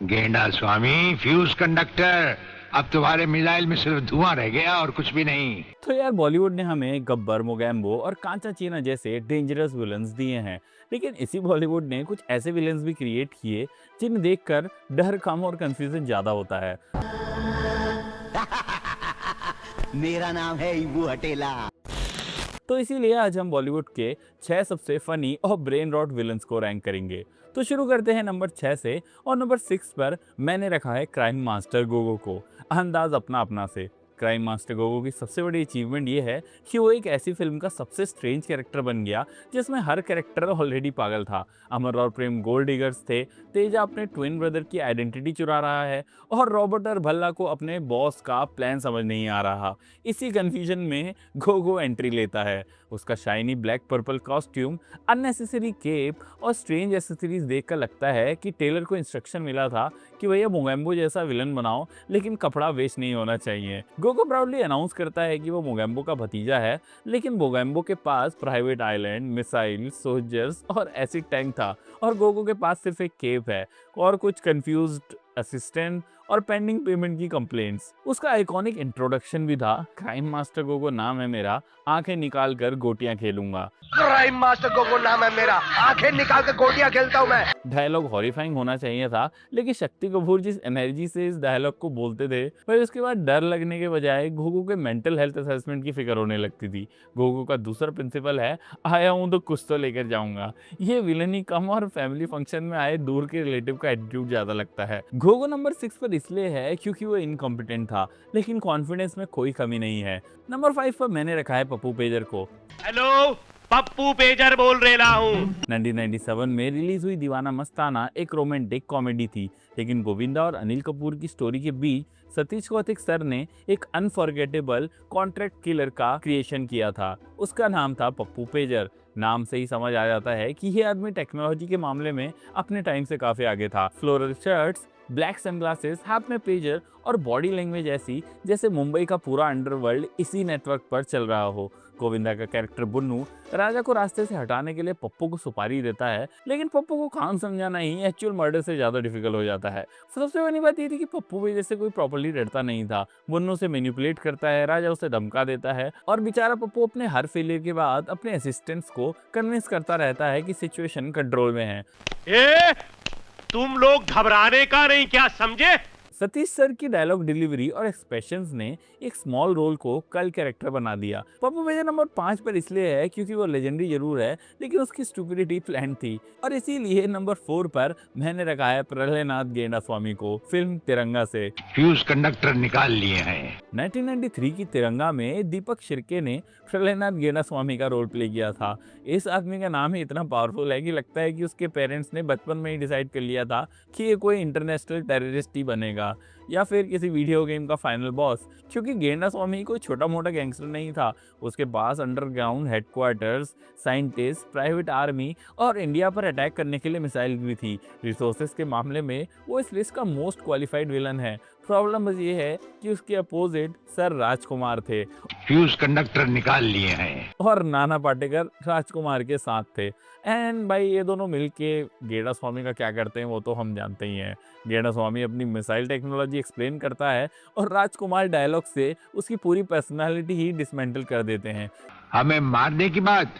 गेंडा स्वामी, fuse conductor, अब तुम्हारे मिसाइल में सिर्फ धुआं रह गया और कुछ भी नहीं। तो यार बॉलीवुड ने हमें गब्बर, मोगैम्बो और कांचा चीना जैसे डेंजरस विलन्स दिए हैं, लेकिन इसी बॉलीवुड ने कुछ ऐसे विलन्स भी क्रिएट किए जिन्हें देखकर डर कम और कंफ्यूजन ज्यादा होता है। मेरा नाम है इबू हटेला। तो इसीलिए आज हम बॉलीवुड के 6 सबसे फनी और ब्रेन रॉट विलन्स को रैंक करेंगे। तो शुरू करते हैं नंबर 6 से, और नंबर 6 पर मैंने रखा है क्राइम मास्टर गोगो को। अंदाज अपना अपना से। क्राइम मास्टर गोगो की सबसे बड़ी अचीवमेंट ये है कि वो एक ऐसी फिल्म का सबसे स्ट्रेंज कैरेक्टर बन गया जिसमें हर कैरेक्टर ऑलरेडी पागल था। अमर और प्रेम गोल्ड डिगर्स थे, तेजा अपने ट्विन ब्रदर की आइडेंटिटी चुरा रहा है, और रॉबर्ट और भल्ला को अपने बॉस का प्लान समझ नहीं आ रहा। इसी कन्फ्यूजन में गोगो एंट्री लेता है। उसका shiny black purple costume, unnecessary cape और स्ट्रेंज एसेसरीज देखकर लगता है कि टेलर को इंस्ट्रक्शन मिला था कि भैया मोगैम्बो जैसा विलन बनाओ, लेकिन कपड़ा वेस्ट नहीं होना चाहिए। गोगो प्राउडली अनाउंस करता है कि वो मोगैम्बो का भतीजा है, लेकिन मोगैम्बो के पास प्राइवेट आइलैंड, मिसाइल, सोल्जर्स और एसिड टैंक था, और गोगो के पास सिर्फ एक केप है और कुछ कंफ्यूज्ड असिस्टेंट और पेंडिंग पेमेंट की कंप्लेंट्स। उसका आइकॉनिक इंट्रोडक्शन भी था, क्राइम मास्टर गोगो नाम है मेरा, आंखें निकाल कर गोटियां खेलूंगा। क्राइम मास्टर गोगो नाम है मेरा, आंखें निकाल कर गोटियां खेलता हूं मैं। डायलॉग हॉरिफाइंग होना चाहिए था, लेकिन शक्ति कपूर जिस एनर्जी से इस डायलॉग को बोलते थे, फिर उसके बाद डर लगने के बजाय गोगो के मेंटल हेल्थ असेसमेंट की फिक्र होने लगती थी। गोगो का दूसरा प्रिंसिपल है, आया हूं तो कुछ तो लेकर जाऊंगा। ये विलनी कम और फैमिली फंक्शन में आए दूर के रिलेटिव का एटीट्यूड ज्यादा लगता है। गोगो नंबर 6 पर इसलिए है क्योंकि वो इनकॉम्पिटेंट था, लेकिन कॉन्फिडेंस में कोई कमी नहीं है। नंबर 5 पर मैंने रखा है पप्पू पेजर को। हेलो, पप्पू पेजर बोल रहा हूँ। 1997 में रिलीज हुई दीवाना मस्ताना एक रोमांटिक कॉमेडी थी, लेकिन गोविंदा और अनिल कपूर की स्टोरी के बीच सतीश कौतिक सर ने एक अनफॉरगेटेबल कॉन्ट्रैक्ट किलर का क्रिएशन किया था। उसका नाम था पप्पू पेजर। नाम से ही समझ आ जाता है कि ये आदमी टेक्नोलॉजी के मामले में अपने टाइम से काफी आगे था। फ्लोरल शर्ट्स, ब्लैक सनग्लासेस, हाथ में पेजर और बॉडी लैंग्वेज ऐसी जैसे मुंबई का पूरा अंडरवर्ल्ड इसी नेटवर्क पर चल रहा हो। गोविंदा का कैरेक्टर बुन्नू राजा को रास्ते से हटाने के लिए पप्पू को सुपारी देता है, लेकिन पप्पू को खान समझाना ही एक्चुअल मर्डर से ज्यादा डिफिकल्ट हो जाता है। सबसे बड़ी बात ये थी कि पप्पू भी जैसे कोई प्रॉपर्ली डरता नहीं था। बुन्नू से मैनिपुलेट करता है, राजा उसे धमका देता है, और बेचारा पप्पू अपने हर फेलियर के बाद अपने असिस्टेंट्स को कन्विंस करता रहता है कि सिचुएशन कंट्रोल में है। तुम लोग घबराने का नहीं क्या समझे? सतीश सर की डायलॉग डिलीवरी और एक्सप्रेशंस ने एक स्मॉल रोल को कल कैरेक्टर बना दिया। पप्पू पेजर नंबर 5 पर इसलिए है क्योंकि वो लेजेंडरी जरूर है, लेकिन उसकी स्टुपिडिटी प्लान थी, और इसीलिए नंबर 4 पर मैंने रखा है प्रहलाद गेंडा स्वामी को, फिल्म तिरंगा से। फ्यूज कंडक्टर निकाल लिए हैं। 1993 की तिरंगा में दीपक शिर्के ने प्रहलाद गेंडा स्वामी का रोल प्ले किया था। इस आदमी का नाम ही इतना पावरफुल है कि लगता है कि उसके पेरेंट्स ने बचपन में ही डिसाइड कर लिया था कि ये कोई इंटरनेशनल टेररिस्ट ही बनेगा, या फिर किसी वीडियो गेम का फाइनल बॉस। क्योंकि गेंडा स्वामी कोई छोटा मोटा गैंगस्टर नहीं था, उसके पास underground headquarters, scientist, private army और इंडिया पर अटैक करने के लिए मिसाइल भी थी। रिसोर्सेज के मामले में वो इस लिस्ट का मोस्ट क्वालिफाइड विलन है। प्रॉब्लम बस ये है कि उसके अपोजिट सर राजकुमार थे, फ्यूज कंडक्टर निकाल लिए हैं। और नाना पाटेकर राजकुमार के साथ थे। एंड भाई ये दोनों मिलके गेंडा स्वामी का क्या करते हैं वो तो हम जानते ही हैं। गेंडा स्वामी अपनी मिसाइल टेक्नोलॉजी एक्सप्लेन करता है, और राजकुमार डायलॉग से उसकी पूरी पर्सनालिटी ही डिसमेंटल कर देते हैं। हमें मारने की बात,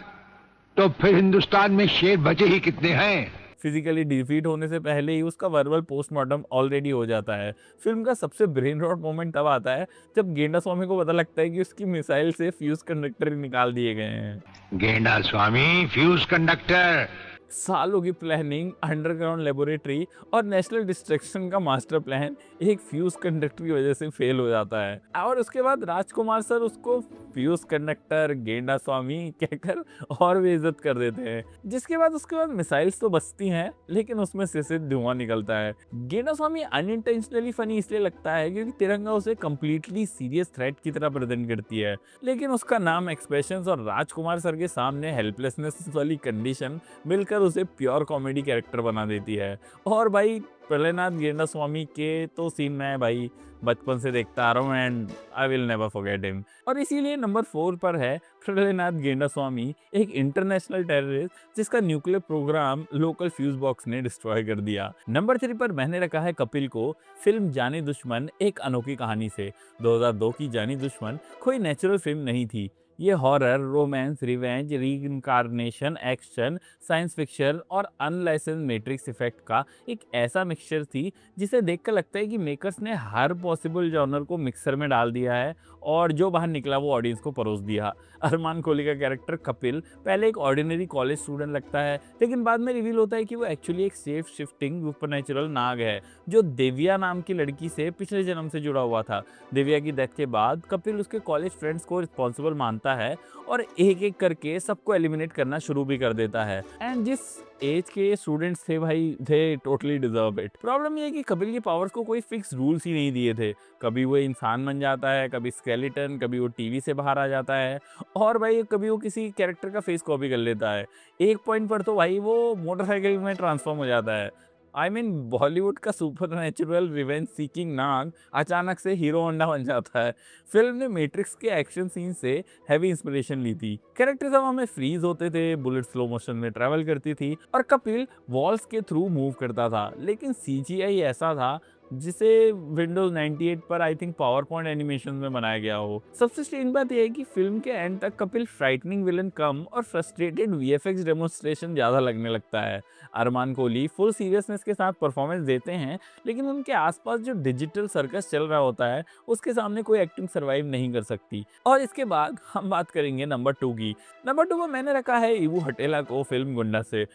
तो फिर हिंदुस्तान में शेर बचे ही कितने हैं। फिजिकली डिफीट होने से पहले ही उसका वर्बल पोस्टमार्टम ऑलरेडी हो जाता है। फिल्म का सबसे ब्रेन रॉट मोमेंट तब आता है जब गेंडा स्वामी को पता लगता है कि उसकी मिसाइल से फ्यूज कंडक्टर निकाल दिए गए हैं। गेंडा स्वामी, फ्यूज कंडक्टर। सालों की प्लानिंग, अंडरग्राउंड लेबोरेटरी और नेशनल डिस्ट्रक्शन का मास्टर प्लान एक फ्यूज कंडक्टर की वजह से फेल हो जाता है, और उसके बाद राजकुमार सर उसको फ्यूज कंडक्टर गेंडा स्वामी कहकर और भी इज्जत कर देते हैं। जिसके बाद उसके बाद मिसाइल्स तो बचती हैं, लेकिन उसमें से सिर्फ धुआं निकलता है। गेंडा स्वामी अनइंटेंशनली फनी इसलिए लगता है क्योंकि तिरंगा उसे कंप्लीटली सीरियस थ्रेट की तरह प्रेजेंट करती है, लेकिन उसका नाम, एक्सप्रेशंस और राजकुमार सर के सामने हेल्पलेसनेस वाली कंडीशन मिलकर उसे प्योर कॉमेडी कैरेक्टर बना देती है। और भाई प्रलयनाथ गेंडा स्वामी के तो सीन मैं भाई बचपन से देखता आ रहा हूँ and I will never forget him. और इसीलिए नंबर 4 पर है प्रलयनाथ गेंडा स्वामी, एक इंटरनेशनल टेररिस्ट जिसका nuclear program local fuse box ने डिस्ट्रॉय कर दिया। नंबर 3 पर मैंने रखा है कपिल को, फिल्म जानी दुश्मन एक अनोखी कहानी से। 2002 की जानी दुश्मन कोई नेचुरल फिल्म नहीं थी। ये horror, romance, revenge, reincarnation, action, science fiction और अनलाइसेंस मैट्रिक्स इफेक्ट का एक ऐसा मिक्सचर थी जिसे देखकर लगता है कि मेकर्स ने हर पॉसिबल जॉनर को मिक्सर में डाल दिया है और जो बाहर निकला वो ऑडियंस को परोस दिया। अरमान कोहली का कैरेक्टर कपिल पहले एक ऑर्डिनरी कॉलेज स्टूडेंट लगता है, लेकिन बाद में रिवील होता है कि वो एक्चुअली एक सेफ शिफ्टिंग सुपरनैचुरल नाग है जो दिव्या नाम की लड़की से पिछले जन्म से जुड़ा हुआ था। दिव्या की डेथ के बाद कपिल उसके कॉलेज फ्रेंड्स को रिस्पॉन्सिबल मानता है और एक एक करके सबको एलिमिनेट करना शुरू भी कर देता है। एंड जिस एज के स्टूडेंट्स थे भाई, दे टोटली डिजर्व इट। प्रॉब्लम ये है कि कपिल की पावर्स को कोई फिक्स रूल्स ही नहीं दिए थे। कभी वो इंसान बन जाता है, कभी स्केलेटन, कभी वो टीवी से बाहर आ जाता है और भाई कभी वो किसी कैरेक्टर का फेस कॉपी कर लेता है। एक पॉइंट पर तो भाई वो मोटरसाइकिल में ट्रांसफॉर्म हो जाता है। आई मीन बॉलीवुड का सुपरनैचुरल रिवेंज सीकिंग नाग अचानक से हीरो होंडा बन जाता है। फिल्म ने मैट्रिक्स के एक्शन सीन से हैवी इंस्पिरेशन ली थी। कैरेक्टर्स हवा में फ्रीज होते थे, बुलेट स्लो मोशन में ट्रैवल करती थी और कपिल वॉल्स के थ्रू मूव करता था, लेकिन सीजीआई ऐसा था जिसे विंडोज 98 पर I think power point animation में बनाया गया हो। सबसे स्ट्रेंज बात यह है कि फिल्म के एंड तक कपिल फ्राइटनिंग विलन कम और फ्रस्ट्रेटेड वीएफएक्स डेमोन्स्ट्रेशन ज्यादा लगने लगता है। अरमान कोहली फुल सीरियसनेस के साथ परफॉर्मेंस देते हैं, लेकिन उनके आसपास जो डिजिटल सर्कस चल रहा होता है उसके सामने कोई एक्टिंग सर्वाइव नहीं कर सकती। और इसके बाद हम बात करेंगे नंबर 2 की। नंबर 2 पर मैंने रखा है इबू हटेला को फिल्म गुंडा से।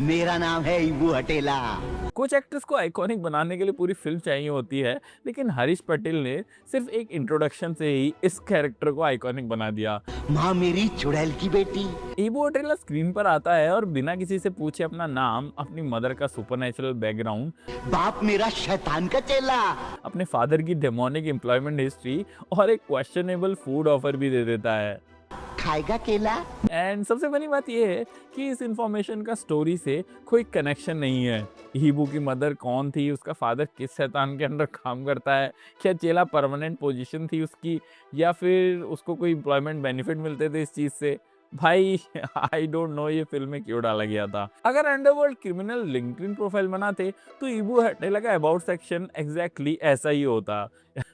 मेरा नाम है इबू हटेला। कुछ एक्टर्स को आइकॉनिक बनाने के लिए पूरी फिल्म चाहिए होती है, लेकिन हरीश पटेल ने सिर्फ एक इंट्रोडक्शन से ही इस कैरेक्टर को आइकॉनिक बना दिया। माँ मेरी चुड़ैल की बेटी। इबू हटेला स्क्रीन पर आता है और बिना किसी से पूछे अपना नाम, अपनी मदर का सुपरनैचुरल बैकग्राउंड, बाप मेरा शैतान का चेला, अपने फादर की डेमोनिक एम्प्लॉयमेंट हिस्ट्री और एक क्वेश्चनेबल फूड ऑफर भी दे देता है। खाएगा केला। एंड सबसे बड़ी बात यह है कि इस इंफॉर्मेशन का स्टोरी से कोई कनेक्शन नहीं है। हीबू की मदर कौन थी, उसका फादर किस शैतान के अंडर काम करता है, क्या चेला परमानेंट पोजीशन थी उसकी या फिर उसको कोई एम्प्लॉयमेंट बेनिफिट मिलते थे इस चीज़ से। भाई आई डोंट नो ये फिल्म में क्यों डाला गया था। अगर अंडरवर्ल्ड क्रिमिनल लिंक्डइन प्रोफाइल बनाते तो इबू हटेला का अबाउट सेक्शन एग्जैक्टली ऐसा ही होता।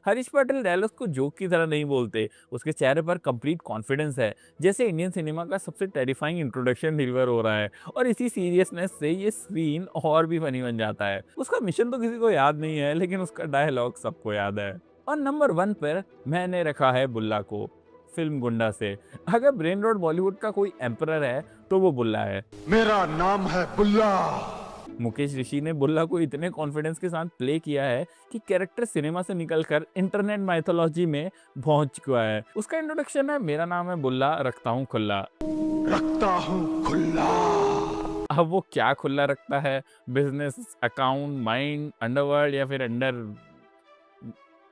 हरीश पटेल डायलॉग्स को जोक की तरह नहीं बोलते, उसके चेहरे पर कंप्लीट कॉन्फिडेंस है, जैसे इंडियन सिनेमा का सबसे टेरिफाइंग इंट्रोडक्शन डिलीवर हो रहा है और इसी सीरियसनेस से ये सीन और भी फनी बन जाता है। उसका मिशन तो किसी को याद नहीं है, लेकिन उसका डायलॉग सबको याद है। और नंबर 1 पर मैंने रखा है बुल्ला को फिल्म गुंडा से। अगर ब्रेन रॉट बॉलीवुड का कोई एम्परर है तो वो बुल्ला है। मेरा नाम है बुल्ला। मुकेश ऋषि ने बुल्ला को इतने कॉन्फिडेंस के साथ प्ले किया है कि कैरेक्टर सिनेमा से निकलकर इंटरनेट माइथोलॉजी में पहुंच चुका है। उसका इंट्रोडक्शन है, मेरा नाम है बुल्ला, रखता हूँ खुला। रखता हूँ खुला। अब वो क्या खुला रखता है, बिजनेस, अकाउंट, माइंड, अंडरवर्ल्ड या फिर under,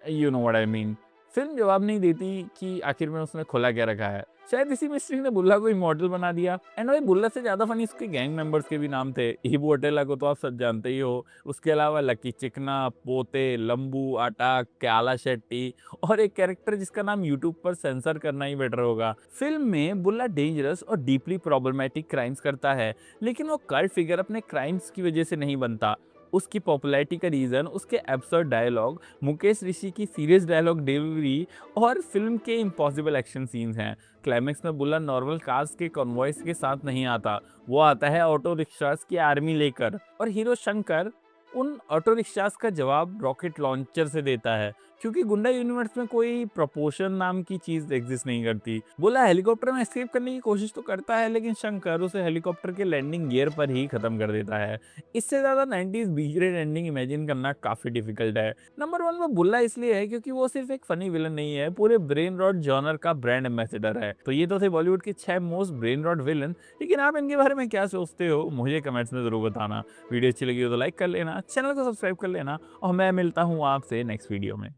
you know what I mean. Film जवाब नहीं देती कि आखिर में उसने खुला क्या रखा है। शायद इसी मिस्ट्री ने बुल्ला को इमॉर्टल बना दिया। एंड भाई बुल्ला से ज्यादा फनी उसके गैंग मेंबर्स के भी नाम थे। इबू हटेला को तो आप सब जानते ही हो, उसके अलावा लकी चिकना, पोते, लंबू, आटा, क्याला शेट्टी और एक कैरेक्टर जिसका नाम यूट्यूब पर सेंसर करना ही बेटर होगा। फिल्म में बुल्ला डेंजरस और डीपली प्रॉब्लमेटिक क्राइम्स करता है, लेकिन वो कल्ट फिगर अपने क्राइम्स की वजह से नहीं बनता। उसकी पॉपुलैरिटी का रीज़न उसके एब्सर्ड डायलॉग, मुकेश ऋषि की सीरियस डायलॉग डिलीवरी और फिल्म के इम्पॉसिबल एक्शन सीन्स हैं। क्लाइमैक्स में बुल्ला नॉर्मल कार्स के कॉन्वॉयस के साथ नहीं आता, वो आता है ऑटो रिक्शास की आर्मी लेकर और हीरो शंकर उन ऑटो रिक्शास का जवाब रॉकेट लॉन्चर से देता है, क्योंकि गुंडा यूनिवर्स में कोई प्रपोर्शन नाम की चीज एग्जिस्ट नहीं करती। बोला हेलीकॉप्टर में एस्केप करने की कोशिश तो करता है, लेकिन शंकर उसे हेलीकॉप्टर के लैंडिंग गियर पर ही खत्म कर देता है। इससे ज्यादा 90s B-grade एंडिंग इमेजिन करना काफी डिफिकल्ट है। नंबर 1 में बुल्ला इसलिए है क्योंकि वो सिर्फ एक फनी विलन नहीं है, पूरे ब्रेन रॉट जॉनर का ब्रांड एम्बेसडर है। तो ये तो थे बॉलीवुड के 6 मोस्ट ब्रेन रॉट विलन, लेकिन आप इनके बारे में क्या सोचते हो मुझे कमेंट्स में जरूर बताना। वीडियो अच्छी लगी हो तो लाइक कर लेना, चैनल को सब्सक्राइब कर लेना और मैं मिलता हूँ आपसे नेक्स्ट वीडियो में।